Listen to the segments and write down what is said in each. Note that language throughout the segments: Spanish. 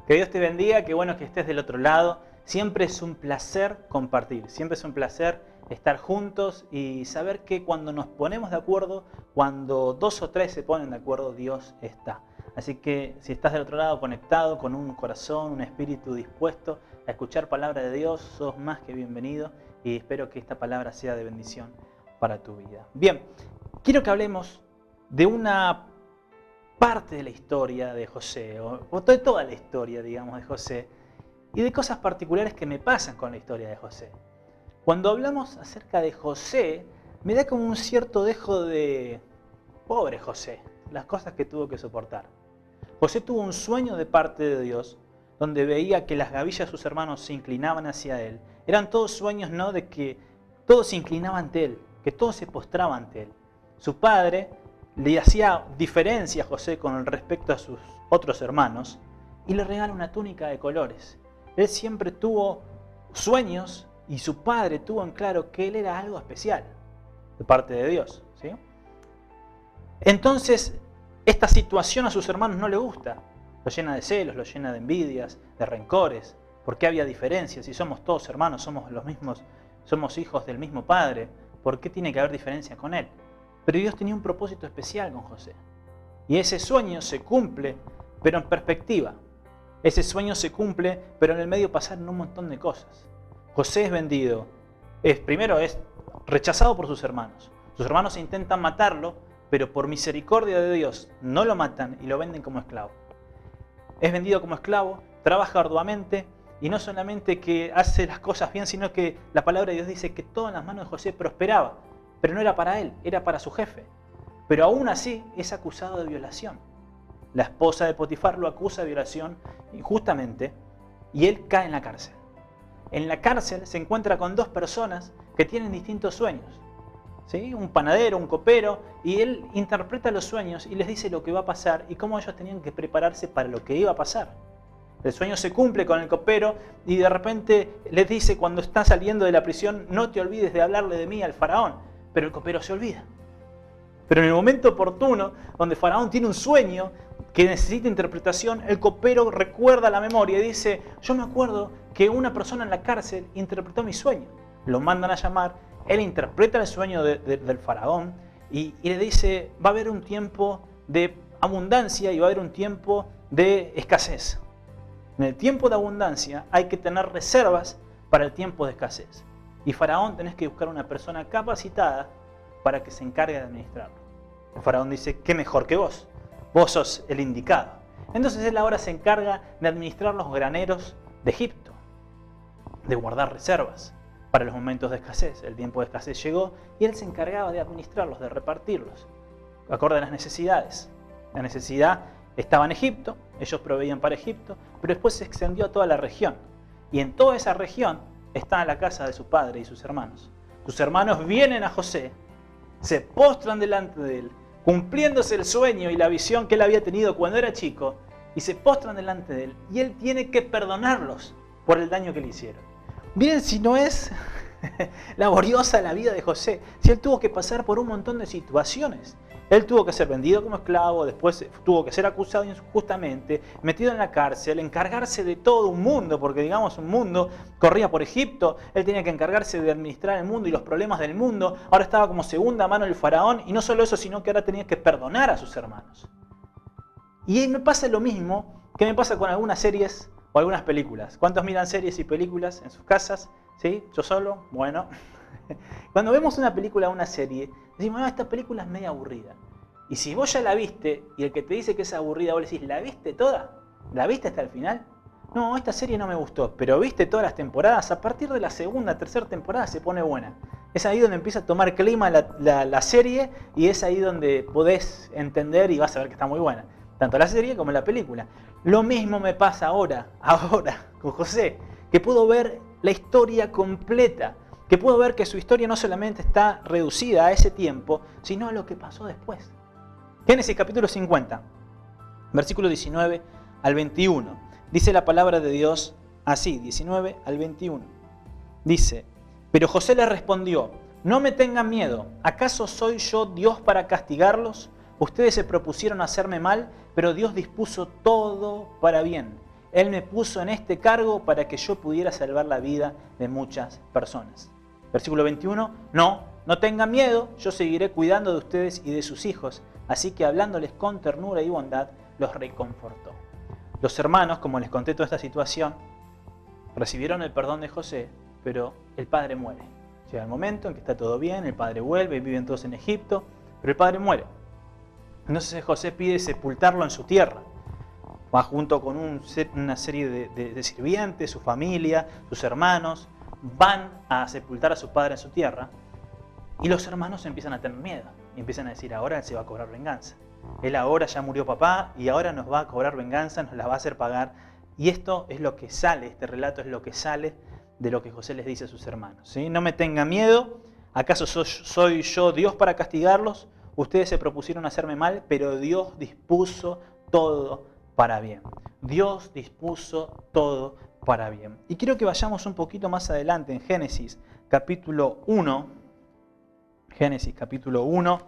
Que Dios te bendiga, qué bueno que estés del otro lado. Siempre es un placer compartir, siempre es un placer estar juntos y saber que cuando nos ponemos de acuerdo, cuando dos o tres se ponen de acuerdo, Dios está. Así que si estás del otro lado conectado con un corazón, un espíritu dispuesto a escuchar palabra de Dios, sos más que bienvenido y espero que esta palabra sea de bendición para tu vida. Bien, quiero que hablemos de una parte de la historia de José, o de toda la historia, digamos, de José, y de cosas particulares que me pasan con la historia de José. Cuando hablamos acerca de José, me da como un cierto dejo de pobre José, las cosas que tuvo que soportar. José tuvo un sueño de parte de Dios, donde veía que las gavillas de sus hermanos se inclinaban hacia él. Eran todos sueños, ¿no?, de que todo se inclinaba ante él, que todo se postraba ante él. Su padre le hacía diferencia a José con respecto a sus otros hermanos y le regala una túnica de colores. Él siempre tuvo sueños y su padre tuvo en claro que él era algo especial de parte de Dios, ¿sí? Entonces, esta situación a sus hermanos no le gusta. Lo llena de celos, lo llena de envidias, de rencores. ¿Por qué había diferencias? Si somos todos hermanos, somos los mismos, somos hijos del mismo padre, ¿por qué tiene que haber diferencias con él? Pero Dios tenía un propósito especial con José. Y ese sueño se cumple, pero en perspectiva. Ese sueño se cumple, pero en el medio pasaron un montón de cosas. José es vendido. Primero es rechazado por sus hermanos. Sus hermanos intentan matarlo, pero por misericordia de Dios no lo matan y lo venden como esclavo. Es vendido como esclavo, trabaja arduamente y no solamente que hace las cosas bien, sino que la palabra de Dios dice que todo en las manos de José prosperaba. Pero no era para él, era para su jefe. Pero aún así es acusado de violación. La esposa de Potifar lo acusa de violación injustamente y él cae en la cárcel. En la cárcel se encuentra con dos personas que tienen distintos sueños, ¿sí? Un panadero, un copero, y él interpreta los sueños y les dice lo que va a pasar y cómo ellos tenían que prepararse para lo que iba a pasar. El sueño se cumple con el copero y de repente les dice cuando está saliendo de la prisión: no te olvides de hablarle de mí al faraón. Pero el copero se olvida. Pero en el momento oportuno, donde Faraón tiene un sueño que necesita interpretación, el copero recuerda la memoria y dice: yo me acuerdo que una persona en la cárcel interpretó mi sueño. Lo mandan a llamar, él interpreta el sueño del faraón y le dice: va a haber un tiempo de abundancia y va a haber un tiempo de escasez. En el tiempo de abundancia hay que tener reservas para el tiempo de escasez. Y Faraón tenés que buscar una persona capacitada para que se encargue de administrarlo. El faraón dice: ¿qué mejor que vos? Vos sos el indicado. Entonces él ahora se encarga de administrar los graneros de Egipto, de guardar reservas para los momentos de escasez. El tiempo de escasez llegó y él se encargaba de administrarlos, de repartirlos, acorde a las necesidades. La necesidad estaba en Egipto, ellos proveían para Egipto, pero después se extendió a toda la región. Y en toda esa región está en la casa de su padre y sus hermanos. Sus hermanos vienen a José, se postran delante de él, cumpliéndose el sueño y la visión que él había tenido cuando era chico, y se postran delante de él, y él tiene que perdonarlos por el daño que le hicieron. Miren si no es laboriosa la vida de José, si él tuvo que pasar por un montón de situaciones. Él tuvo que ser vendido como esclavo, después tuvo que ser acusado injustamente, metido en la cárcel, encargarse de todo un mundo, porque digamos un mundo corría por Egipto, él tenía que encargarse de administrar el mundo y los problemas del mundo, ahora estaba como segunda mano del faraón, y no solo eso, sino que ahora tenía que perdonar a sus hermanos. Y me pasa lo mismo que me pasa con algunas series o algunas películas. ¿Cuántos miran series y películas en sus casas? ¿Sí? ¿Yo solo? Bueno. Cuando vemos una película o una serie, decimos: no, esta película es media aburrida. Y si vos ya la viste y el que te dice que es aburrida, vos le decís: ¿la viste toda? ¿La viste hasta el final? No, esta serie no me gustó, pero viste todas las temporadas. A partir de la segunda, tercera temporada se pone buena. Es ahí donde empieza a tomar clima la serie y es ahí donde podés entender y vas a ver que está muy buena. Tanto la serie como la película. Lo mismo me pasa ahora con José, que puedo ver la historia completa, que puedo ver que su historia no solamente está reducida a ese tiempo, sino a lo que pasó después. Génesis capítulo 50, versículo 19 al 21. Dice la palabra de Dios así, 19 al 21. Dice: pero José le respondió: no me tengan miedo, ¿acaso soy yo Dios para castigarlos? Ustedes se propusieron hacerme mal, pero Dios dispuso todo para bien. Él me puso en este cargo para que yo pudiera salvar la vida de muchas personas. Versículo 21, no tengan miedo, yo seguiré cuidando de ustedes y de sus hijos. Así que hablándoles con ternura y bondad, los reconfortó. Los hermanos, como les conté toda esta situación, recibieron el perdón de José, pero el padre muere. Llega el momento en que está todo bien, el padre vuelve, viven todos en Egipto, pero el padre muere. Entonces José pide sepultarlo en su tierra. Va junto con una serie de sirvientes, su familia, sus hermanos, van a sepultar a su padre en su tierra, y los hermanos empiezan a tener miedo, y empiezan a decir, ahora él se va a cobrar venganza. Él ahora ya murió papá, y ahora nos va a cobrar venganza, nos la va a hacer pagar. Y esto es lo que sale, este relato es lo que sale de lo que José les dice a sus hermanos. ¿Sí? No me tengan miedo, ¿acaso soy yo Dios para castigarlos? Ustedes se propusieron hacerme mal, pero Dios dispuso todo para bien. Dios dispuso todo para bien. Y quiero que vayamos un poquito más adelante en Génesis capítulo 1. Génesis capítulo 1,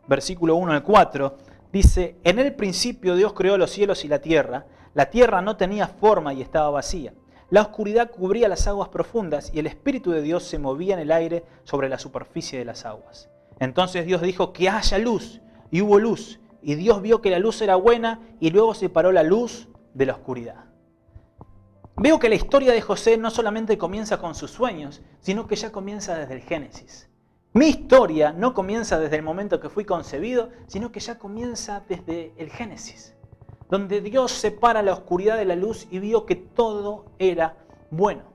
versículo 1 al 4. Dice, en el principio Dios creó los cielos y la tierra no tenía forma y estaba vacía. La oscuridad cubría las aguas profundas y el Espíritu de Dios se movía en el aire sobre la superficie de las aguas. Entonces Dios dijo que haya luz, y hubo luz. Y Dios vio que la luz era buena y luego separó la luz de la oscuridad. Veo que la historia de José no solamente comienza con sus sueños, sino que ya comienza desde el Génesis. Mi historia no comienza desde el momento que fui concebido, sino que ya comienza desde el Génesis, donde Dios separa la oscuridad de la luz y vio que todo era bueno.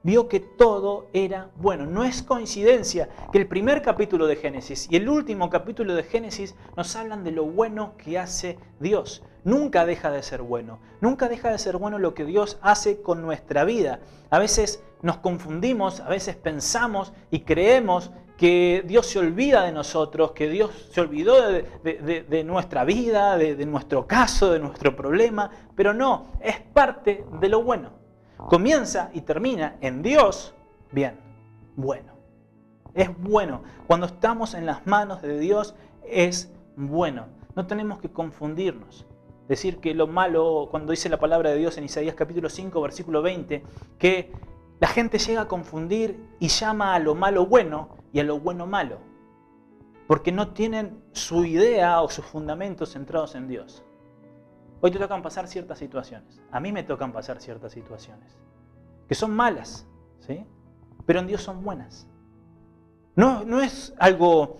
Vio que todo era bueno. No es coincidencia que el primer capítulo de Génesis y el último capítulo de Génesis nos hablan de lo bueno que hace Dios. Nunca deja de ser bueno. Nunca deja de ser bueno lo que Dios hace con nuestra vida. A veces nos confundimos, a veces pensamos y creemos que Dios se olvida de nosotros, que Dios se olvidó de nuestra vida, de nuestro caso, de nuestro problema. Pero no, es parte de lo bueno. Comienza y termina en Dios, bien, bueno. Es bueno. Cuando estamos en las manos de Dios, es bueno. No tenemos que confundirnos. Decir que lo malo, cuando dice la palabra de Dios en Isaías capítulo 5, versículo 20, que la gente llega a confundir y llama a lo malo bueno y a lo bueno malo. Porque no tienen su idea o sus fundamentos centrados en Dios. Hoy te tocan pasar ciertas situaciones. A mí me tocan pasar ciertas situaciones. Que son malas, ¿sí? Pero en Dios son buenas. No es algo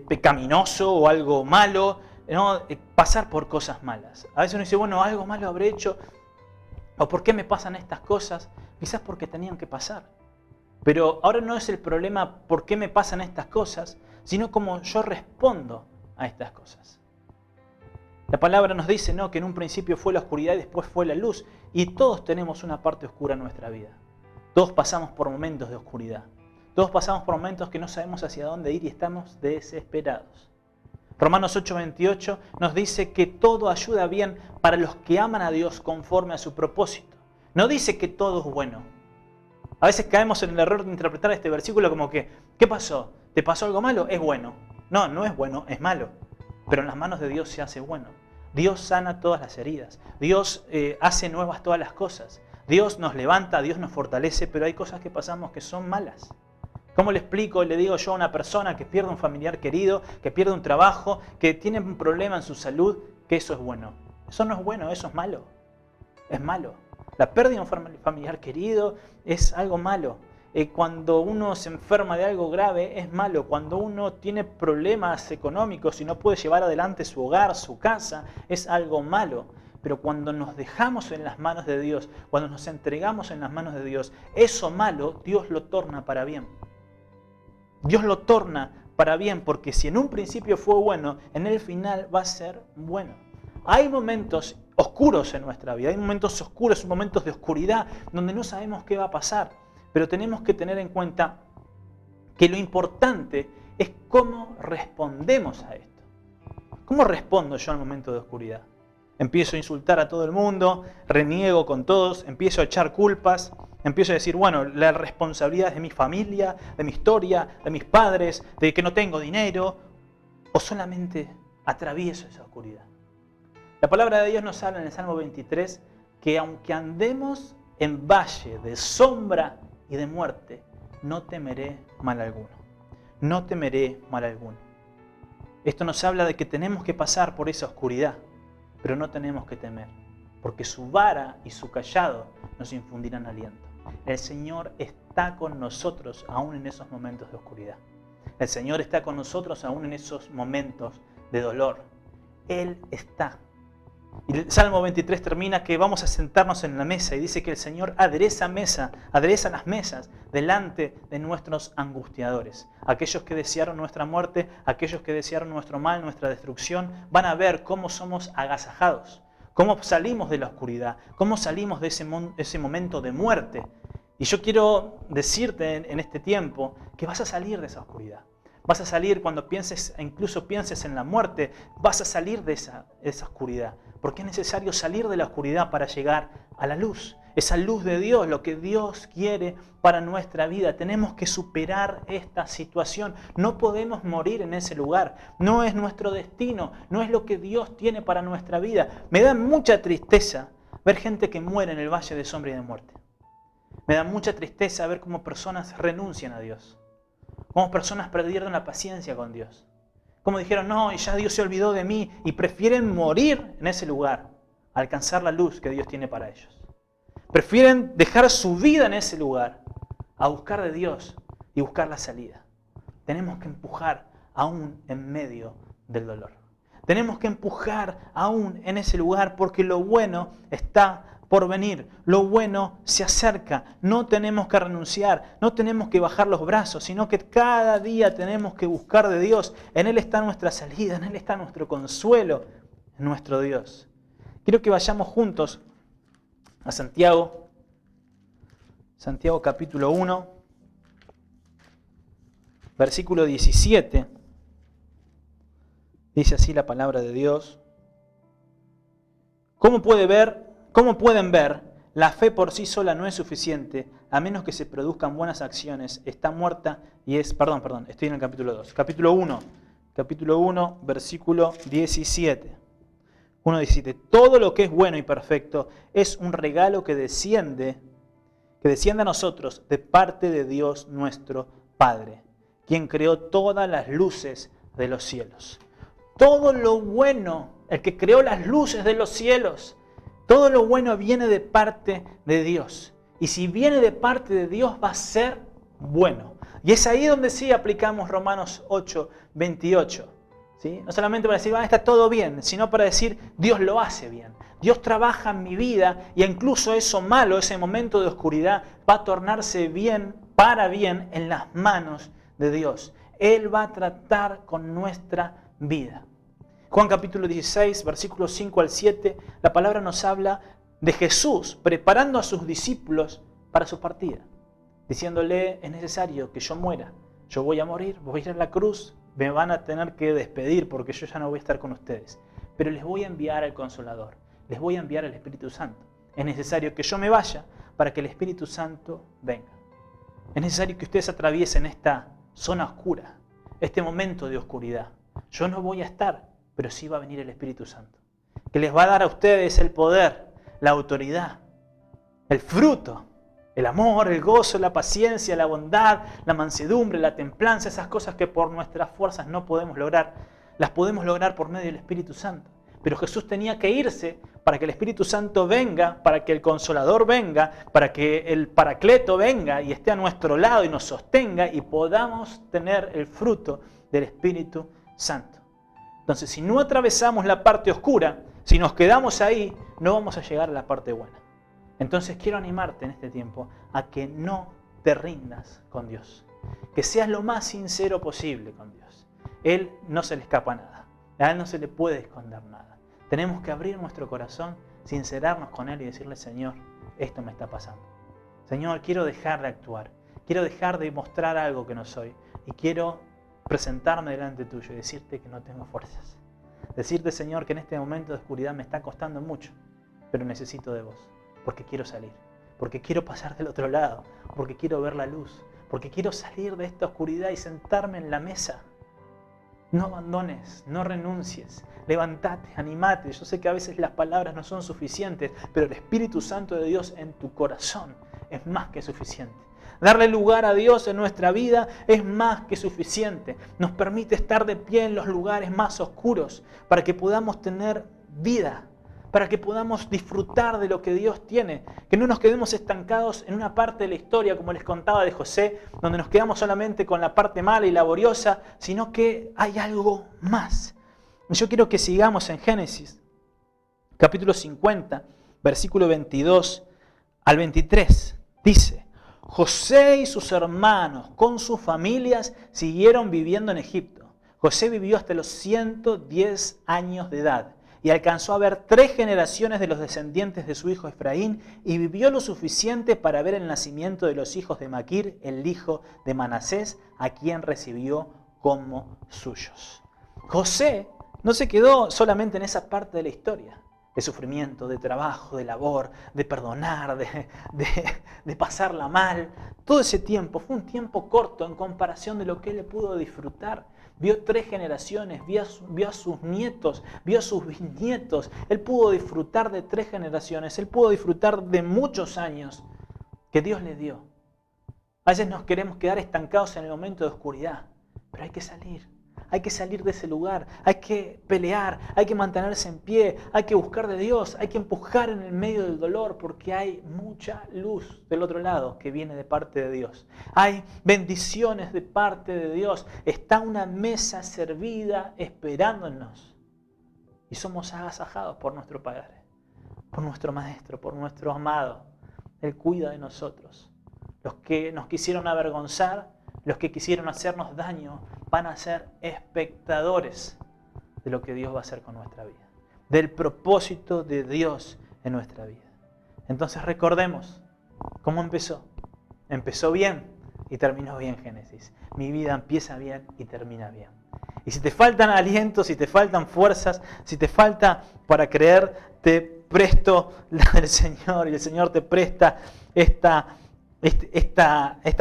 pecaminoso o algo malo, ¿no? Pasar por cosas malas. A veces uno dice, bueno, algo malo habré hecho. ¿O por qué me pasan estas cosas? Quizás porque tenían que pasar. Pero ahora no es el problema por qué me pasan estas cosas, sino cómo yo respondo a estas cosas. La palabra nos dice, ¿no?, que en un principio fue la oscuridad y después fue la luz. Y todos tenemos una parte oscura en nuestra vida. Todos pasamos por momentos de oscuridad. Todos pasamos por momentos que no sabemos hacia dónde ir y estamos desesperados. Romanos 8:28 nos dice que todo ayuda bien para los que aman a Dios conforme a su propósito. No dice que todo es bueno. A veces caemos en el error de interpretar este versículo como que, ¿qué pasó? ¿Te pasó algo malo? Es bueno. No, no es bueno, es malo. Pero en las manos de Dios se hace bueno. Dios sana todas las heridas. Dios hace nuevas todas las cosas. Dios nos levanta, Dios nos fortalece, pero hay cosas que pasamos que son malas. ¿Cómo le explico, le digo yo a una persona que pierde un familiar querido, que pierde un trabajo, que tiene un problema en su salud, que eso es bueno? Eso no es bueno, eso es malo. Es malo. La pérdida de un familiar querido es algo malo. Cuando uno se enferma de algo grave es malo. Cuando uno tiene problemas económicos y no puede llevar adelante su hogar, su casa, es algo malo. Pero cuando nos dejamos en las manos de Dios, cuando nos entregamos en las manos de Dios, eso malo Dios lo torna para bien. Dios lo torna para bien, porque si en un principio fue bueno, en el final va a ser bueno. Hay momentos oscuros en nuestra vida, hay momentos oscuros, momentos de oscuridad, donde no sabemos qué va a pasar. Pero tenemos que tener en cuenta que lo importante es cómo respondemos a esto. ¿Cómo respondo yo al momento de oscuridad? Empiezo a insultar a todo el mundo, reniego con todos, empiezo a echar culpas, empiezo a decir, bueno, la responsabilidad es de mi familia, de mi historia, de mis padres, de que no tengo dinero, o solamente atravieso esa oscuridad. La palabra de Dios nos habla en el Salmo 23 que aunque andemos en valle de sombra y de muerte, no temeré mal alguno. No temeré mal alguno. Esto nos habla de que tenemos que pasar por esa oscuridad, pero no tenemos que temer, porque su vara y su cayado nos infundirán aliento. El Señor está con nosotros aún en esos momentos de oscuridad. El Señor está con nosotros aún en esos momentos de dolor. Él está. Y el Salmo 23 termina que vamos a sentarnos en la mesa y dice que el Señor adereza las mesas delante de nuestros angustiadores. Aquellos que desearon nuestra muerte, aquellos que desearon nuestro mal, nuestra destrucción, van a ver cómo somos agasajados, cómo salimos de la oscuridad, cómo salimos de ese momento de muerte. Y yo quiero decirte en este tiempo que vas a salir de esa oscuridad. Vas a salir cuando pienses, e incluso pienses en la muerte, vas a salir de esa oscuridad. Porque es necesario salir de la oscuridad para llegar a la luz. Esa luz de Dios, lo que Dios quiere para nuestra vida. Tenemos que superar esta situación. No podemos morir en ese lugar. No es nuestro destino. No es lo que Dios tiene para nuestra vida. Me da mucha tristeza ver gente que muere en el valle de sombra y de muerte. Me da mucha tristeza ver cómo personas renuncian a Dios. Cómo personas perdieron la paciencia con Dios. Cómo dijeron, no, y ya Dios se olvidó de mí. Y prefieren morir en ese lugar, a alcanzar la luz que Dios tiene para ellos. Prefieren dejar su vida en ese lugar, a buscar de Dios y buscar la salida. Tenemos que empujar aún en medio del dolor. Tenemos que empujar aún en ese lugar porque lo bueno está por venir. Lo bueno se acerca. No tenemos que renunciar, no tenemos que bajar los brazos, sino que cada día tenemos que buscar de Dios. En Él está nuestra salida, en Él está nuestro consuelo, en nuestro Dios. Quiero que vayamos juntos a Santiago. Santiago capítulo 1, versículo 17. Dice así la palabra de Dios. ¿Cómo pueden ver? La fe por sí sola no es suficiente, a menos que se produzcan buenas acciones. Está muerta y es... Perdón, estoy en el capítulo 2. Capítulo 1, versículo 17. 1:17. Todo lo que es bueno y perfecto es un regalo que desciende a nosotros de parte de Dios nuestro Padre, quien creó todas las luces de los cielos. Todo lo bueno, el que creó las luces de los cielos, todo lo bueno viene de parte de Dios. Y si viene de parte de Dios va a ser bueno. Y es ahí donde sí aplicamos Romanos 8:28. ¿Sí? No solamente para decir, está todo bien, sino para decir, Dios lo hace bien. Dios trabaja en mi vida y incluso eso malo, ese momento de oscuridad, va a tornarse bien, para bien, en las manos de Dios. Él va a tratar con nuestra vida. Juan capítulo 16, versículos 5 al 7, la palabra nos habla de Jesús preparando a sus discípulos para su partida. Diciéndole, es necesario que yo muera. Yo voy a morir, voy a ir a la cruz, me van a tener que despedir porque yo ya no voy a estar con ustedes. Pero les voy a enviar al Consolador, les voy a enviar al Espíritu Santo. Es necesario que yo me vaya para que el Espíritu Santo venga. Es necesario que ustedes atraviesen esta zona oscura, este momento de oscuridad. Yo no voy a estar, pero sí va a venir el Espíritu Santo, que les va a dar a ustedes el poder, la autoridad, el fruto, el amor, el gozo, la paciencia, la bondad, la mansedumbre, la templanza, esas cosas que por nuestras fuerzas no podemos lograr, las podemos lograr por medio del Espíritu Santo. Pero Jesús tenía que irse para que el Espíritu Santo venga, para que el Consolador venga, para que el Paracleto venga y esté a nuestro lado y nos sostenga y podamos tener el fruto del Espíritu Santo. Entonces, si no atravesamos la parte oscura, si nos quedamos ahí, no vamos a llegar a la parte buena. Entonces quiero animarte en este tiempo a que no te rindas con Dios. Que seas lo más sincero posible con Dios. Él no se le escapa nada. A Él no se le puede esconder nada. Tenemos que abrir nuestro corazón, sincerarnos con Él y decirle, Señor, esto me está pasando. Señor, quiero dejar de actuar. Quiero dejar de mostrar algo que no soy. Y quiero presentarme delante tuyo y decirte que no tengo fuerzas. Decirte, Señor, que en este momento de oscuridad me está costando mucho, pero necesito de vos. Porque quiero salir, porque quiero pasar del otro lado, porque quiero ver la luz, porque quiero salir de esta oscuridad y sentarme en la mesa No abandones, no renuncies. Levántate, animate. Yo sé que a veces las palabras no son suficientes, pero el Espíritu Santo de Dios en tu corazón es más que suficiente. Darle lugar a Dios en nuestra vida es más que suficiente. Nos permite estar de pie en los lugares más oscuros para que podamos tener vida, para que podamos disfrutar de lo que Dios tiene. Que no nos quedemos estancados en una parte de la historia, como les contaba de José, donde nos quedamos solamente con la parte mala y laboriosa, sino que hay algo más. Yo quiero que sigamos en Génesis, capítulo 50, versículo 22 al 23. Dice: José y sus hermanos con sus familias siguieron viviendo en Egipto. José vivió hasta los 110 años de edad y alcanzó a ver 3 generaciones de los descendientes de su hijo Efraín y vivió lo suficiente para ver el nacimiento de los hijos de Maquir, el hijo de Manasés, a quien recibió como suyos. José no se quedó solamente en esa parte de la historia, de sufrimiento, de trabajo, de labor, de perdonar, de pasarla mal. Todo ese tiempo fue un tiempo corto en comparación de lo que él pudo disfrutar. Vio 3 generaciones, vio a sus nietos, vio a sus bisnietos. Él pudo disfrutar de 3 generaciones, él pudo disfrutar de muchos años que Dios le dio. A veces nos queremos quedar estancados en el momento de oscuridad, pero hay que salir. Hay que salir de ese lugar, hay que pelear, hay que mantenerse en pie, hay que buscar de Dios, hay que empujar en el medio del dolor porque hay mucha luz del otro lado que viene de parte de Dios. Hay bendiciones de parte de Dios. Está una mesa servida esperándonos y somos agasajados por nuestro Padre, por nuestro Maestro, por nuestro amado. Él cuida de nosotros. Los que nos quisieron avergonzar, los que quisieron hacernos daño, van a ser espectadores de lo que Dios va a hacer con nuestra vida, del propósito de Dios en nuestra vida. Entonces recordemos cómo empezó. Empezó bien y terminó bien Génesis. Mi vida empieza bien y termina bien. Y si te faltan alientos, si te faltan fuerzas, si te falta para creer, te presto la del Señor y el Señor te presta esta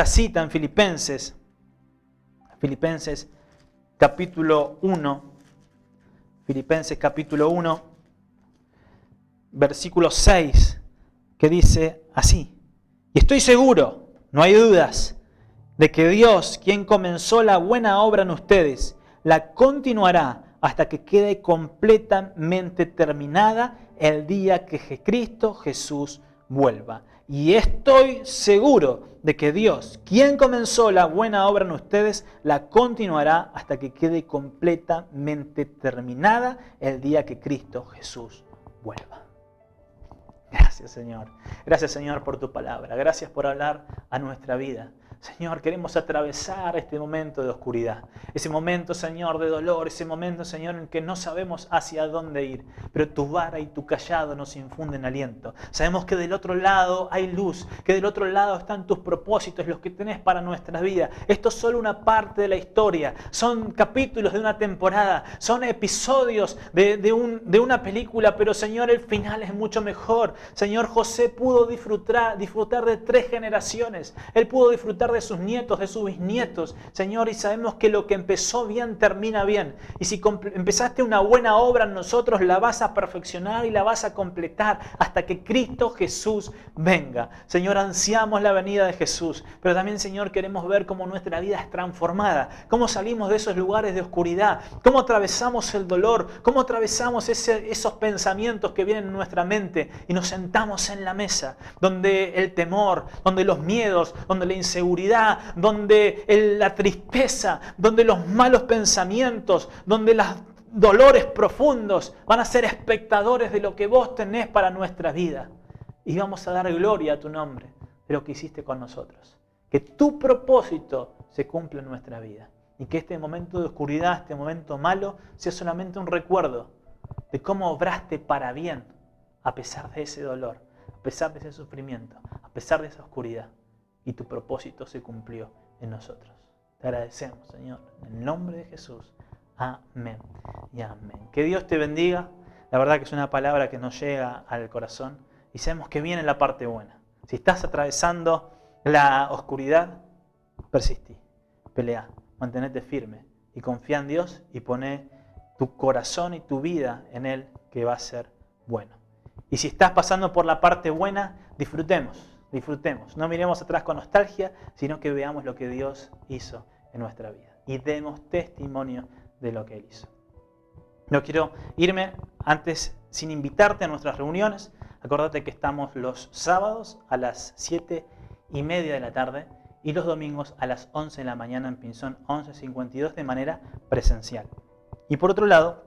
cita en Filipenses capítulo 1, versículo 6, que dice así: y estoy seguro, no hay dudas, de que Dios, quien comenzó la buena obra en ustedes, la continuará hasta que quede completamente terminada el día que Cristo Jesús vuelva. Y estoy seguro de que Dios, quien comenzó la buena obra en ustedes, la continuará hasta que quede completamente terminada el día que Cristo Jesús vuelva. Gracias, Señor. Gracias, Señor, por tu palabra. Gracias por hablar a nuestra vida. Señor, queremos atravesar este momento de oscuridad, ese momento, Señor, de dolor, ese momento, Señor, en que no sabemos hacia dónde ir, pero tu vara y tu cayado nos infunden aliento. Sabemos que del otro lado hay luz, que del otro lado están tus propósitos, los que tenés para nuestra vida. Esto es solo una parte de la historia, son capítulos de una temporada, son episodios de una película, pero, Señor, el final es mucho mejor. Señor, José pudo disfrutar de 3 generaciones, él pudo disfrutar de sus nietos, de sus bisnietos, Señor, y sabemos que lo que empezó bien termina bien. Y si empezaste una buena obra en nosotros, la vas a perfeccionar y la vas a completar hasta que Cristo Jesús venga. Señor, ansiamos la venida de Jesús, pero también, Señor, queremos ver cómo nuestra vida es transformada, cómo salimos de esos lugares de oscuridad, cómo atravesamos el dolor, cómo atravesamos esos pensamientos que vienen en nuestra mente y nos sentamos en la mesa, donde el temor, donde los miedos, donde la inseguridad, donde la tristeza, donde los malos pensamientos, donde los dolores profundos van a ser espectadores de lo que vos tenés para nuestra vida. Y vamos a dar gloria a tu nombre de lo que hiciste con nosotros. Que tu propósito se cumpla en nuestra vida. Y que este momento de oscuridad, este momento malo, sea solamente un recuerdo de cómo obraste para bien a pesar de ese dolor, a pesar de ese sufrimiento, a pesar de esa oscuridad. Y tu propósito se cumplió en nosotros. Te agradecemos, Señor, en el nombre de Jesús. Amén y amén. Que Dios te bendiga. La verdad que es una palabra que nos llega al corazón y sabemos que viene la parte buena. Si estás atravesando la oscuridad, persistí, pelea, mantenete firme y confía en Dios y pone tu corazón y tu vida en Él, que va a ser bueno. Y si estás pasando por la parte buena, disfrutemos, disfrutemos. No miremos atrás con nostalgia, sino que veamos lo que Dios hizo en nuestra vida y demos testimonio de lo que Él hizo. No quiero irme antes sin invitarte a nuestras reuniones. Acordate que estamos los sábados a las 7:30 de la tarde y los domingos a las 11 de la mañana en Pinzón 1152 de manera presencial. Y por otro lado,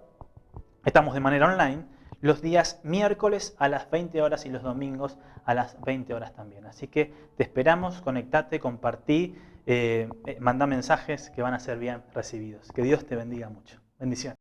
estamos de manera online los días miércoles a las 20 horas y los domingos a las 20 horas también. Así que te esperamos, conectate, compartí, manda mensajes que van a ser bien recibidos. Que Dios te bendiga mucho. Bendiciones.